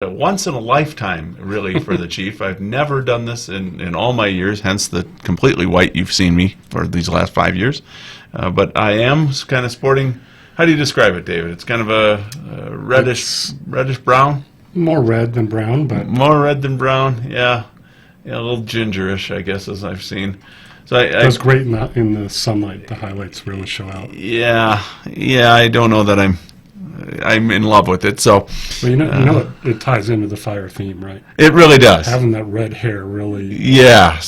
a once in a lifetime, really, for the chief. I've never done this in all my years, hence the completely white you've seen me for these last 5 years. But I am kind of sporting, how do you describe it, David? It's kind of a reddish brown? More red than brown, but... More red than brown, yeah. Yeah, a little gingerish, I guess, as I've seen. So it does great in the sunlight. The highlights really show out. Yeah, I don't know that I'm in love with it. So, well, you know it ties into the fire theme, right? It really does. Having that red hair really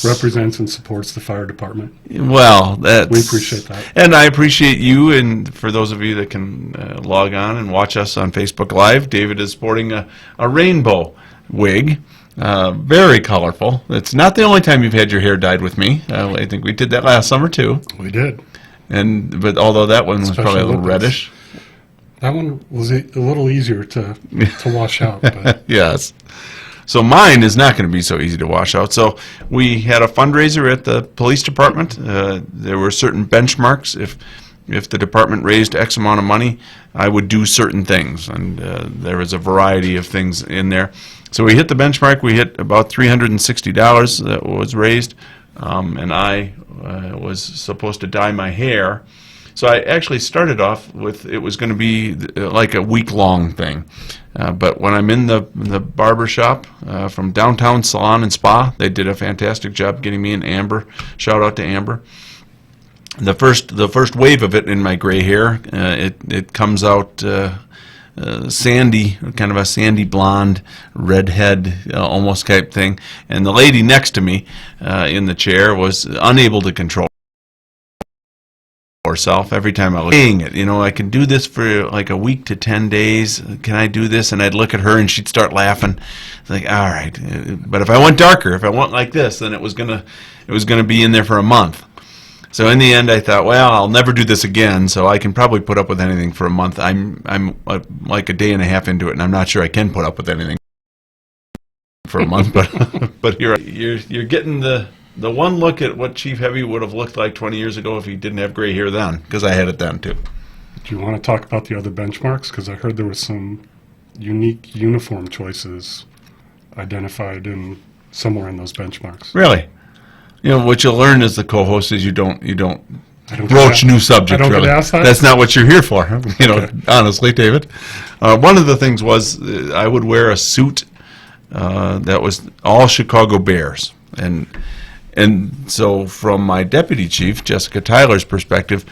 represents and supports the fire department. Well, we appreciate that, and I appreciate you. And for those of you that can log on and watch us on Facebook Live, David is sporting a rainbow wig. Very colorful. It's not the only time you've had your hair dyed with me. I think we did that last summer too. We did. But although that one was probably a little reddish. That one was a little easier to wash out. But. Yes. So mine is not going to be so easy to wash out. So we had a fundraiser at the police department. There were certain benchmarks. If the department raised X amount of money, I would do certain things. And there was a variety of things in there. So we hit the benchmark. We hit about $360 that was raised. And I was supposed to dye my hair. So I actually started off with, it was going to be like a week-long thing. But when I'm in the barber shop from Downtown Salon and Spa, they did a fantastic job getting me an Amber. Shout out to Amber. The first wave of it in my gray hair, it comes out sandy, kind of a sandy blonde, redhead almost type thing. And the lady next to me in the chair was unable to control herself every time I was saying it. I can do this for like a week to 10 days. Can I do this? And I'd look at her and she'd start laughing. It's like, all right. But if I went darker, if I went like this, then it was gonna be in there for a month. So in the end, I thought, well, I'll never do this again, so I can probably put up with anything for a month. I'm like a day and a half into it, and I'm not sure I can put up with anything for a month. But you're getting the one look at what Chief Heavy would have looked like 20 years ago if he didn't have gray hair then, because I had it then too. Do you want to talk about the other benchmarks? Because I heard there was some unique uniform choices identified somewhere in those benchmarks. Really? What you'll learn as the co-host is you don't broach new subjects. I don't really. get asked that? That's not what you're here for. Okay. Honestly, David. One of the things was I would wear a suit that was all Chicago Bears, and so from my deputy chief, Jessica Tyler's perspective,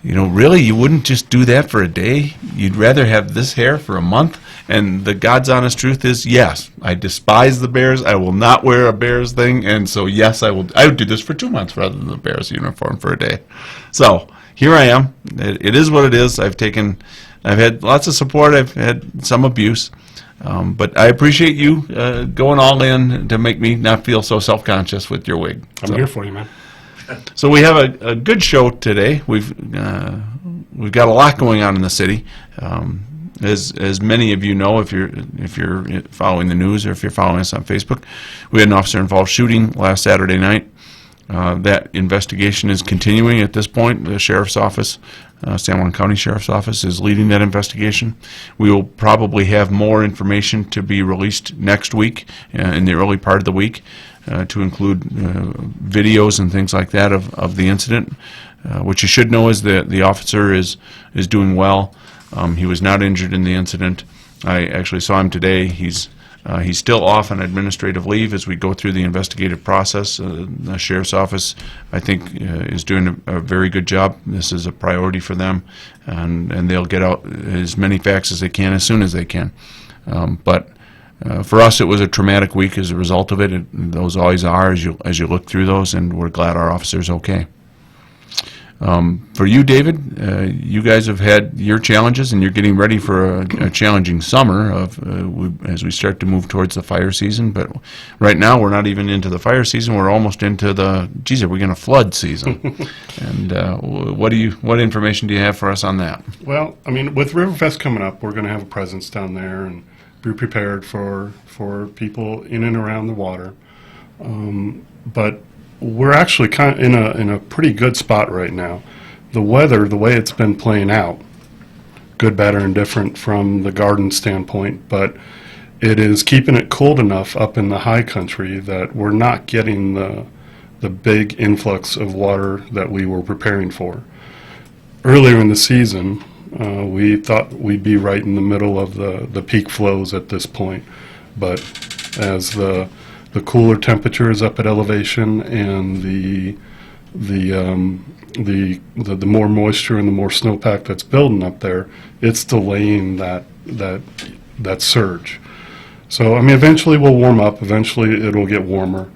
really you wouldn't just do that for a day. You'd rather have this hair for a month. And the God's honest truth is, yes, I despise the Bears. I will not wear a Bears thing. And so, yes, I would do this for 2 months rather than the Bears uniform for a day. So here I am. It is what it is. I've had lots of support. I've had some abuse. But I appreciate you going all in to make me not feel so self-conscious with your wig. I'm here for you, man. So we have a good show today. We've got a lot going on in the city. As many of you know, if you're following the news or if you're following us on Facebook, we had an officer-involved shooting last Saturday night. That investigation is continuing at this point. The Sheriff's Office, San Juan County Sheriff's Office, is leading that investigation. We will probably have more information to be released next week, in the early part of the week, to include videos and things like that of the incident. What you should know is that the officer is doing well. He was not injured in the incident. I actually saw him today. He's still off on administrative leave as we go through the investigative process. The Sheriff's Office, I think, is doing a very good job. This is a priority for them, and they'll get out as many facts as they can as soon as they can. But for us, it was a traumatic week as a result of it. Those always are as you look through those, and we're glad our officer's okay. For you, David, you guys have had your challenges, and you're getting ready for a challenging summer as we start to move towards the fire season. But right now, we're not even into the fire season. We're almost into are we going to flood season? And what information do you have for us on that? Well, with Riverfest coming up, we're going to have a presence down there and be prepared for people in and around the water. But we're actually kind of in a pretty good spot right now. The weather, the way it's been playing out, good, bad, or indifferent from the garden standpoint, but it is keeping it cold enough up in the high country that we're not getting the big influx of water that we were preparing for. Earlier in the season, we thought we'd be right in the middle of the peak flows at this point, but as the cooler temperatures up at elevation and the more moisture and the more snowpack that's building up there, it's delaying that surge. So I mean, eventually we'll warm up. Eventually it'll get warmer,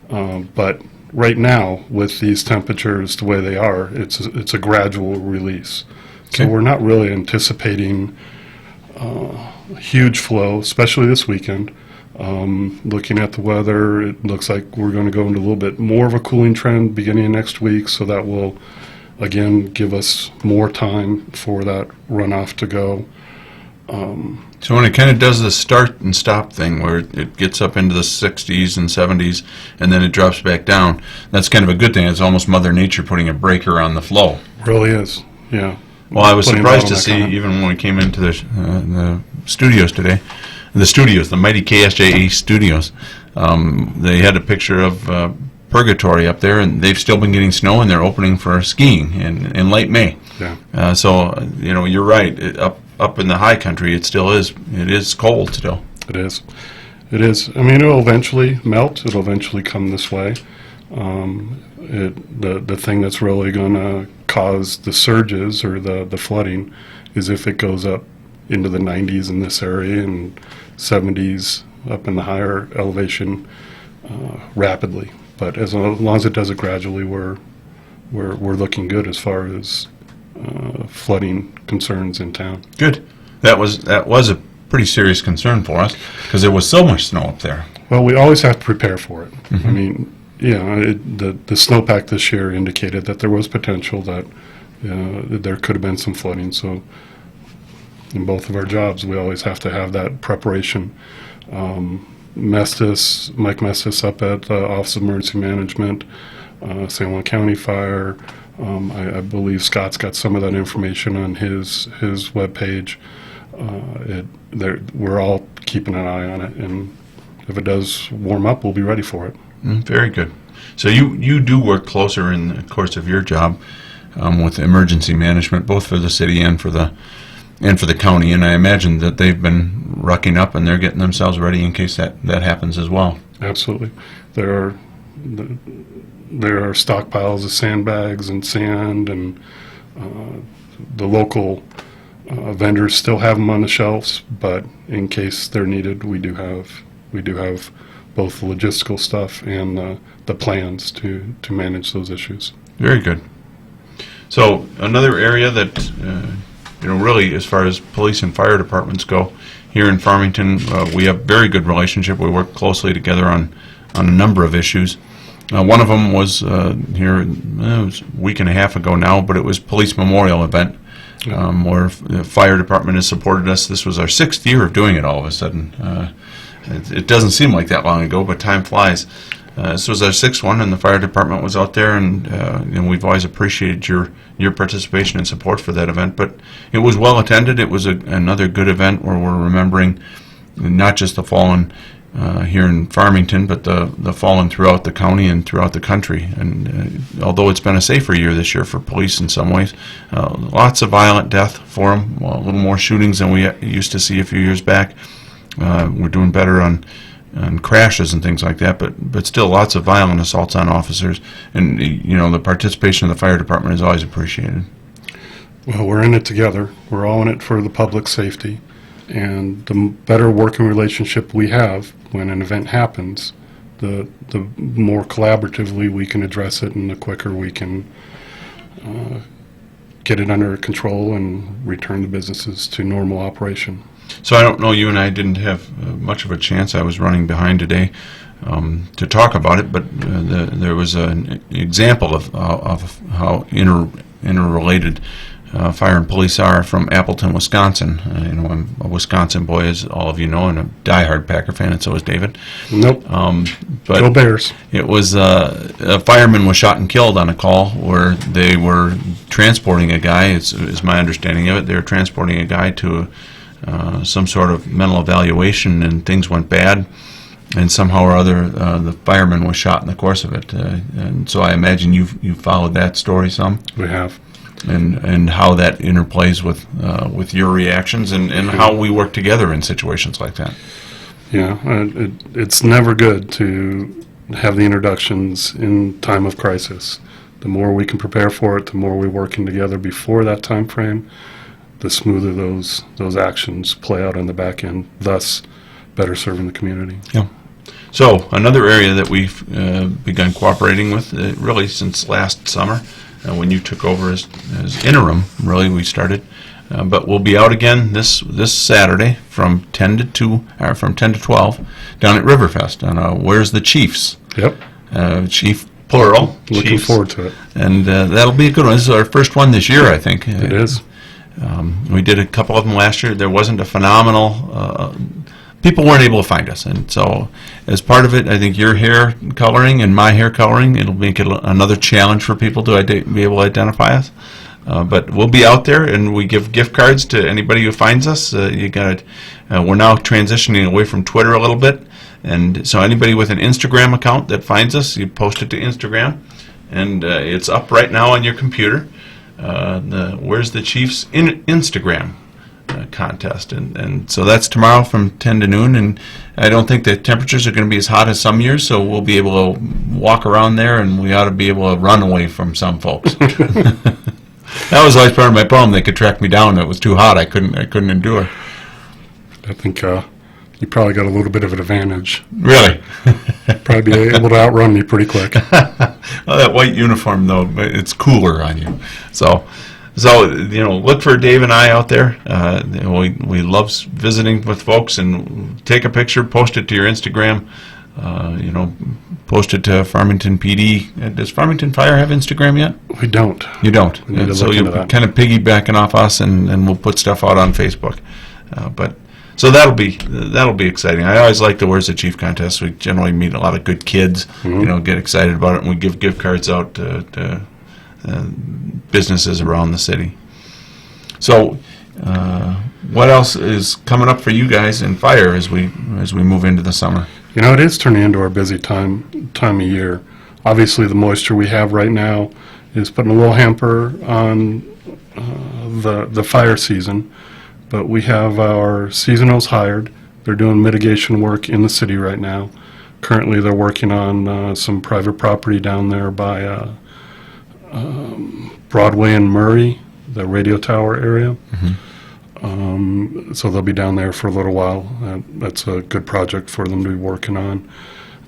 but right now with these temperatures the way they are, it's a gradual release. So Okay. we're not really anticipating huge flow, especially this weekend. Looking at the weather, it looks like we're going to go into a little bit more of a cooling trend beginning of next week, so that will, again, give us more time for that runoff to go. So when it kind of does the start and stop thing, where it gets up into the 60s and 70s, and then it drops back down, that's kind of a good thing. It's almost Mother Nature putting a breaker on the flow. Really is, yeah. Well, I was Putting a surprised to bottleneck see, on it. even when we came into the studios today, the mighty KSJE studios, they had a picture of Purgatory up there, and they've still been getting snow, and they're opening for skiing in late May. Yeah. So, you're right. Up in the high country, it is cold still. It is. It is. I mean, it'll eventually melt. It'll eventually come this way. The thing that's really going to cause the surges or the flooding is if it goes up into the 90s in this area and 70s up in the higher elevation rapidly. But as long as it does it gradually, we're looking good as far as flooding concerns in town. Good. That was a pretty serious concern for us because there was so much snow up there. Well, we always have to prepare for it. I mean, the snowpack this year indicated that there was potential that there could have been some flooding. So in both of our jobs, we always have to have that preparation. Mike Mestis up at the Office of Emergency Management, San Juan County Fire. I believe Scott's got some of that information on his webpage. We're all keeping an eye on it, and if it does warm up, we'll be ready for it. Very good. So you do work closer in the course of your job with emergency management, both for the city and for the county, and I imagine that they've been rucking up and they're getting themselves ready in case that happens as well. Absolutely. There are stockpiles of sandbags and sand, and the local vendors still have them on the shelves, but in case they're needed, we do have both the logistical stuff and the plans to manage those issues. Very good. So another area that really, as far as police and fire departments go, here in Farmington, we have very good relationship. We work closely together on a number of issues. One of them was here, it was a week and a half ago now, but it was Police Memorial event, where the fire department has supported us. This was our 6th year of doing it all of a sudden. It doesn't seem like that long ago, but time flies. This was our 6th one, and the fire department was out there, and we've always appreciated your participation and support for that event. But it was well attended. It was another good event where we're remembering not just the fallen here in Farmington, but the fallen throughout the county and throughout the country. And although it's been a safer year this year for police in some ways, lots of violent death for them, a little more shootings than we used to see a few years back. We're doing better on crashes and things like that, but still lots of violent assaults on officers. And the participation of the fire department is always appreciated. Well, we're in it together. We're all in it for the public safety. And the better working relationship we have when an event happens, the more collaboratively we can address it, and the quicker we can get it under control and return the businesses to normal operation. So I don't know, you and I didn't have much of a chance. I was running behind today to talk about it, but there was an example of how interrelated fire and police are from Appleton, Wisconsin. I'm a Wisconsin boy, as all of you know, and a diehard Packer fan, and so is David. Nope. But Go Bears. it was a fireman was shot and killed on a call where they were transporting a guy. Is my understanding of it. They were transporting a guy to some sort of mental evaluation and things went bad, and somehow or other the fireman was shot in the course of it. And so I imagine you followed that story some. We have. And how that interplays with your reactions and how we work together in situations like that. Yeah, it's never good to have the introductions in time of crisis. The more we can prepare for it, the more we're working together before that time frame, the smoother those actions play out on the back end, thus better serving the community. Yeah. So another area that we've begun cooperating with really since last summer, when you took over as interim, really we started, but we'll be out again this Saturday from 10 to 2 or from 10 to 12 down at Riverfest on Where's the Chiefs? Yep. Chief plural. Looking Chiefs. forward to it. And that'll be a good one. This is our first one this year, I think. It is. We did a couple of them last year. There wasn't a phenomenal. People weren't able to find us, and so as part of it, I think your hair coloring and my hair coloring, it'll make it another challenge for people to be able to identify us. But we'll be out there, and we give gift cards to anybody who finds us. You got we're now transitioning away from Twitter a little bit, and so anybody with an Instagram account that finds us, you post it to Instagram, and it's up right now on your computer. Where's the Chiefs Instagram contest, and so that's tomorrow from 10 to noon, and I don't think the temperatures are going to be as hot as some years, so we'll be able to walk around there, and we ought to be able to run away from some folks. That was always part of my problem. They could track me down. It was too hot. I couldn't endure. I think you probably got a little bit of an advantage. Really? Probably be able to outrun me pretty quick. Well, that white uniform, though, it's cooler on you. So look for Dave and I out there. We love visiting with folks, and take a picture, post it to your Instagram. Post it to Farmington PD. Does Farmington Fire have Instagram yet? We don't. You don't. We need to So look you're into that. kind of piggybacking off us, and we'll put stuff out on Facebook. So that'll be exciting. I always like the Where's the Chief contest. We generally meet a lot of good kids. Mm-hmm. Get excited about it, and we give gift cards out to businesses around the city. So, what else is coming up for you guys in fire as we move into the summer? It is turning into our busy time of year. Obviously, the moisture we have right now is putting a little hamper on the fire season, but we have our seasonals hired. They're doing mitigation work in the city right now. Currently, they're working on some private property down there by Broadway and Murray, the radio tower area. Mm-hmm. So they'll be down there for a little while. That's a good project for them to be working on.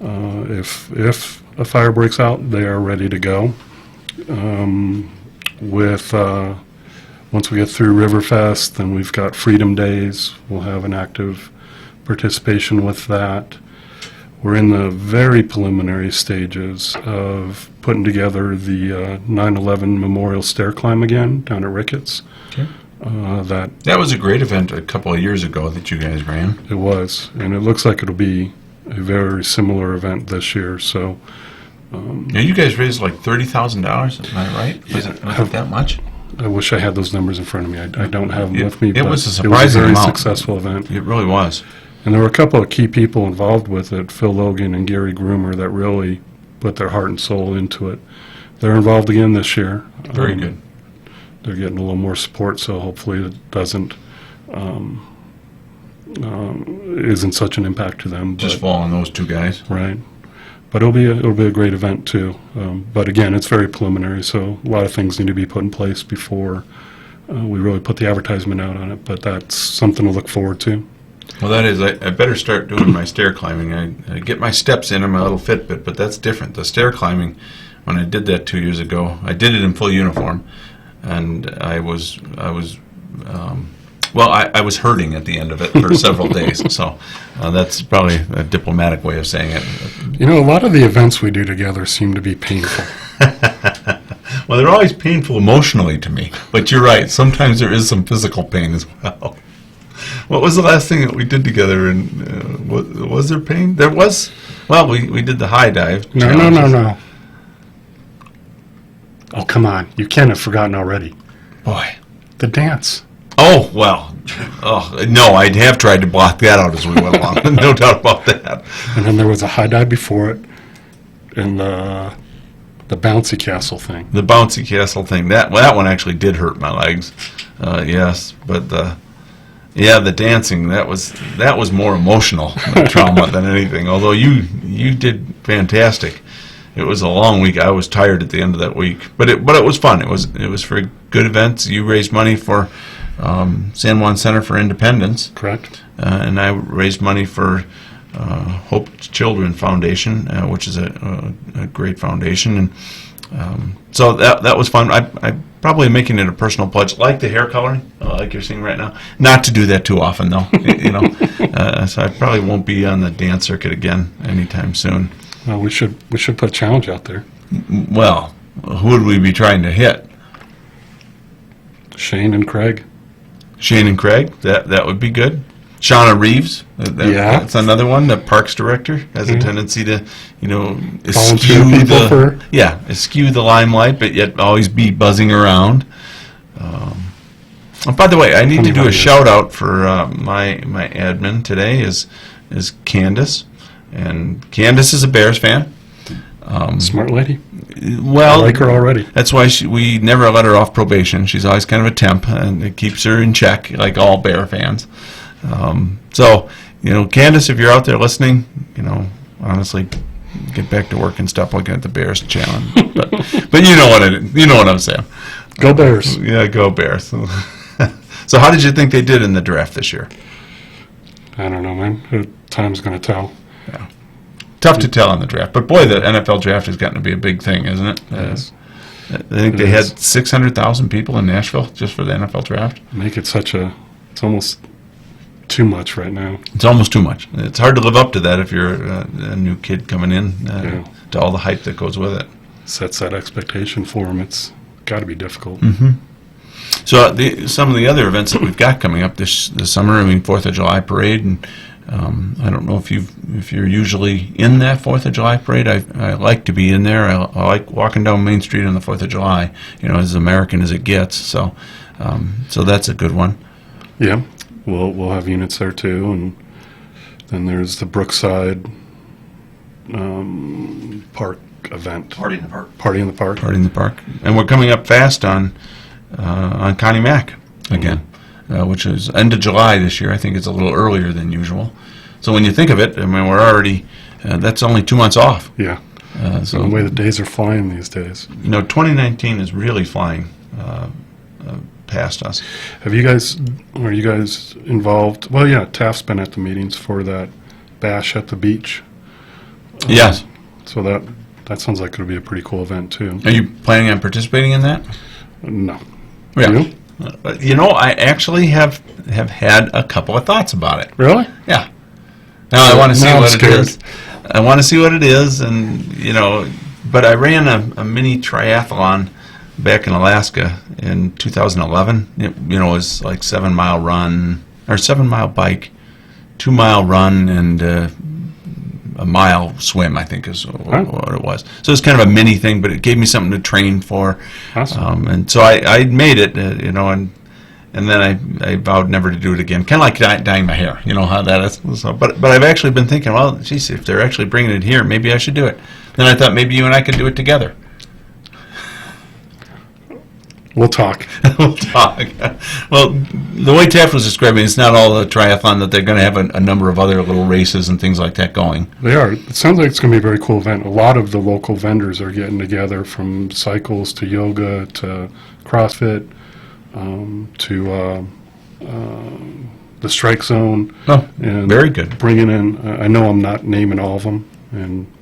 If a fire breaks out, they are ready to go. Once we get through Riverfest, then we've got Freedom Days. We'll have an active participation with that. We're in the very preliminary stages of putting together the 9/11 Memorial Stair Climb again down at Ricketts. Okay. That was a great event a couple of years ago that you guys ran. It was, and it looks like it'll be a very similar event this year. So, Now you guys raised like $30,000. Am I right? Was it that much? I wish I had those numbers in front of me. I don't have them with me. It but was a It surprising was a very amount. successful event, It really was. and there were a couple of key people involved with it: Phil Logan and Gary Groomer, that really put their heart and soul into it. They're involved again this year. Very good. They're getting a little more support, so hopefully it doesn't isn't such an impact to them. Just but- fall on those two guys. Right, but it'll be a great event too. But again, it's very preliminary, so a lot of things need to be put in place before we really put the advertisement out on it. But that's something to look forward to. Well, that is, I better start doing my stair climbing. I get my steps in my little Fitbit, but that's different. The stair climbing, when I did that 2 years ago, I did it in full uniform, and I was hurting at the end of it for several days. So that's probably a diplomatic way of saying it. A lot of the events we do together seem to be painful. Well, they're always painful emotionally to me, but you're right. Sometimes there is some physical pain as well. What was the last thing that we did together? And was there pain? There was. Well, we did the high dive. No. Oh, come on. You can't have forgotten already. Boy. The dance. Oh, well, Oh, no, I have tried to block that out as we went along. No doubt about that. And then there was a high dive before it, and the bouncy castle thing. The bouncy castle thing, that one actually did hurt my legs. Yes, but the dancing, that was more emotional trauma than anything. Although you did fantastic. It was a long week. I was tired at the end of that week, but it was fun. It was for good events. You raised money for San Juan Center for Independence. Correct. And I raised money for Hope Children Foundation, which is a great foundation, and so that was fun. I probably am making it a personal pledge, like the hair coloring, like you're seeing right now, not to do that too often, though. So I probably won't be on the dance circuit again anytime soon. Well, we should put a challenge out there. Well, who would we be trying to hit? Shane and Craig. Shane and Craig, that would be good. Shauna Reeves, that's another one. The Parks Director has a tendency to, eschew the limelight, but yet always be buzzing around. By the way, I need to do a shout out for my admin today is Candace, and Candace is a Bears fan. Smart lady. Well, I like her already. That's why we never let her off probation. She's always kind of a temp, and it keeps her in check, like all Bear fans. So, Candace, if you're out there listening, honestly, get back to work and stop looking at the Bears challenge. But you know what I'm saying. Go Bears. Yeah, go Bears. So how did you think they did in the draft this year? I don't know, man. Time's going to tell. Yeah. Tough to tell in the draft, but boy, the NFL draft has gotten to be a big thing, isn't it? Yes. I think they had 600,000 people in Nashville just for the NFL draft. Make it it's almost too much right now. It's almost too much. It's hard to live up to that if you're a new kid coming in to all the hype that goes with it. Sets that expectation for them. It's got to be difficult. Mm-hmm. So some of the other events that we've got coming up this summer, 4th of July parade, and I don't know if you're usually in that 4th of July parade. I like to be in there. I like walking down Main Street on the 4th of July, as American as it gets. So that's a good one. Yeah. We'll have units there too, and then there's the Brookside Park event. Party in the Park. Party in the Park. Party in the Park, and we're coming up fast on Connie Mack again, which is end of July this year. I think it's a little earlier than usual. So when you think of it, we're already that's only 2 months off. Yeah. So the way the days are flying these days. 2019 is really flying past us. Are you guys involved? Well, yeah, Taft's been at the meetings for that bash at the beach. Yes. So that sounds like it'll be a pretty cool event too. Are you planning on participating in that? No. Yeah. You? I actually have had a couple of thoughts about it. Really? Yeah. Now I want to see what scared. it is. I want to see what it is, and but I ran a mini triathlon back in Alaska in 2011. It was like 7-mile run or 7-mile bike, 2-mile run, and a mile swim, I think is what it was. So it's kind of a mini thing, but it gave me something to train for. Awesome. And so I made it, and then I vowed never to do it again. Kind of like dyeing my hair, how that is. So, but I've actually been thinking, well, geez, if they're actually bringing it here, maybe I should do it. Then I thought maybe you and I could do it together. We'll talk. We'll talk. Well, the way Taft was describing, it's not all the triathlon, that they're going to have a number of other little races and things like that going. They are. It sounds like it's going to be a very cool event. A lot of the local vendors are getting together, from cycles to yoga to CrossFit to the Strike Zone. Oh, and very good. Bringing in, I know I'm not naming all of them, and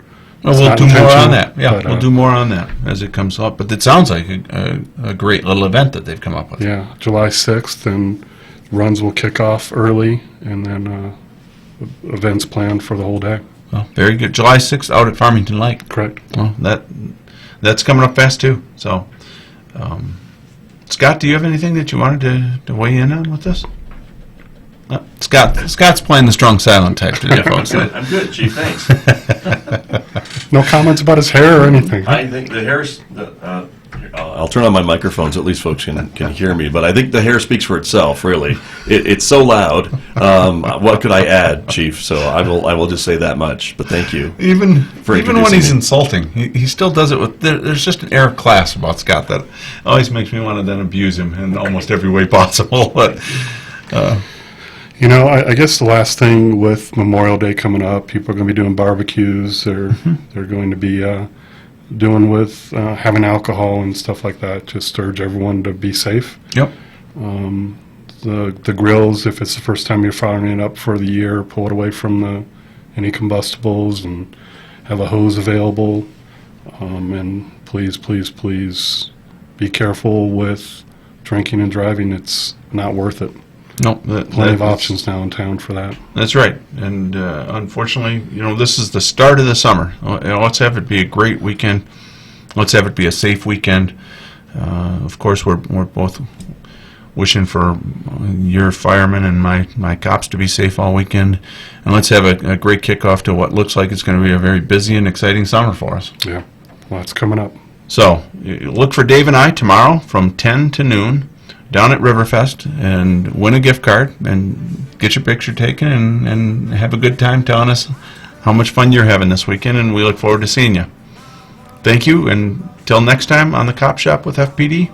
well, we'll do more on that. Yeah, we'll do more on that as it comes up. But it sounds like a great little event that they've come up with. Yeah, July 6th, and runs will kick off early, and then events planned for the whole day. Well, very good. July 6th out at Farmington Lake. Correct. Well, that's coming up fast too. So, Scott, do you have anything that you wanted to weigh in on with this? Scott's playing the strong silent type today, folks. I'm good, Chief. Thanks. No comments about his hair or anything. I think the hair's. I'll turn on my microphone so at least folks can hear me. But I think the hair speaks for itself, really. It's so loud. What could I add, Chief? So I will just say that much. But thank you. Even when he's me. insulting, he still does it with. There's just an air of class about Scott that always makes me want to then abuse him in almost every way possible. But I guess the last thing with Memorial Day coming up, people are going to be doing barbecues. They're going to be doing with having alcohol and stuff like that. Just urge everyone to be safe. Yep. The grills, if it's the first time you're firing it up for the year, pull it away from any combustibles and have a hose available. And please, please, please be careful with drinking and driving. It's not worth it. No, Plenty of options now in town for that. That's right. And unfortunately, this is the start of the summer. Let's have it be a great weekend. Let's have it be a safe weekend. Of course, we're both wishing for your firemen and my cops to be safe all weekend. And let's have a great kickoff to what looks like it's going to be a very busy and exciting summer for us. Yeah, lots coming up. So look for Dave and I tomorrow from 10 to noon down at Riverfest, and win a gift card and get your picture taken and have a good time telling us how much fun you're having this weekend, and we look forward to seeing you. Thank you, and till next time on the Cop Shop with FPD,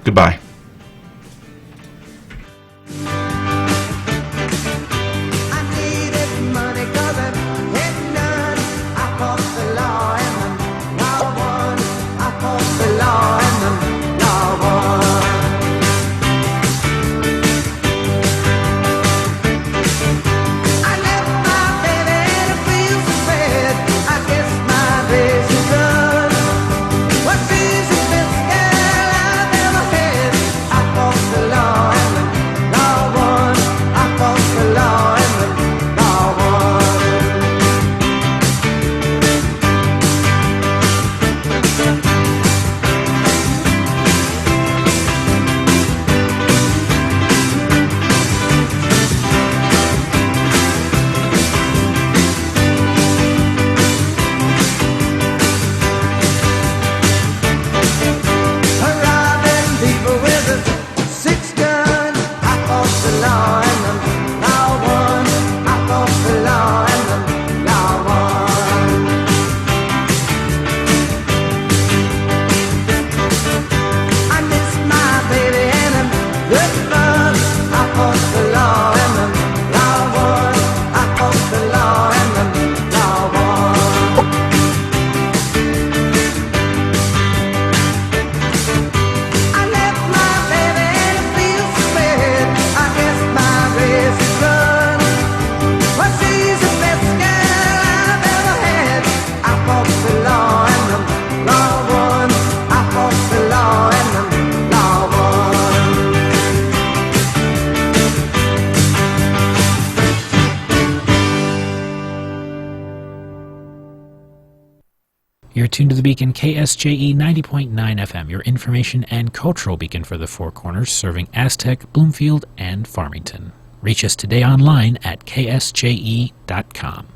goodbye. You're tuned to the beacon KSJE 90.9 FM, your information and cultural beacon for the Four Corners, serving Aztec, Bloomfield, and Farmington. Reach us today online at ksje.com.